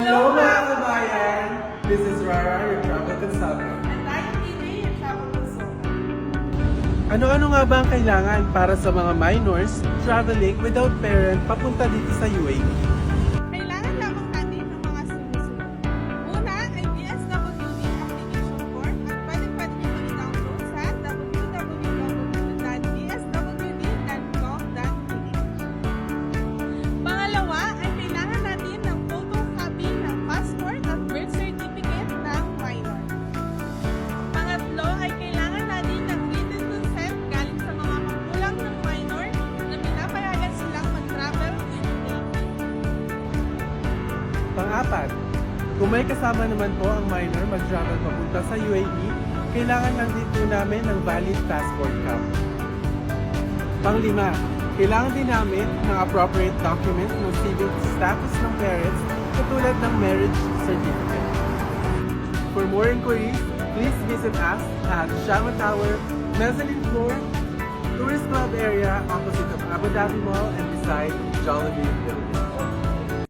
Hello mga kabayan! This is Rara, your travel consultant. And I'm Tini, yung travel consultant. Ano-ano nga ba ang kailangan para sa mga minors traveling without parent papunta dito sa UAE? Kailangan lamang natin ng mga sumusunod. Una ay DSWD application form at pwede nyo i-download sa www.dswd.gov.ph. Pangalawa ay kailangan natin ng photocopy ng passport at birth certificate ng minor. Pangatlo ay kailangan natin ng written consent galing sa mga magulang ng minor na pinapayagan silang mag-travel with Navy. Pang-apat, kung may kasama naman po ang minor mag-travel papunta sa UAE, kailangan lang din po namin ng valid passport copy. Pang-lima, kailangan din namin ng appropriate document ng civic status ng parents katulad ng marriage certificate. For more inquiries, please visit us at Shama Tower, Mezzanine Floor, Tourist Club area opposite of Abu Dhabi Mall and beside Jollibee Building.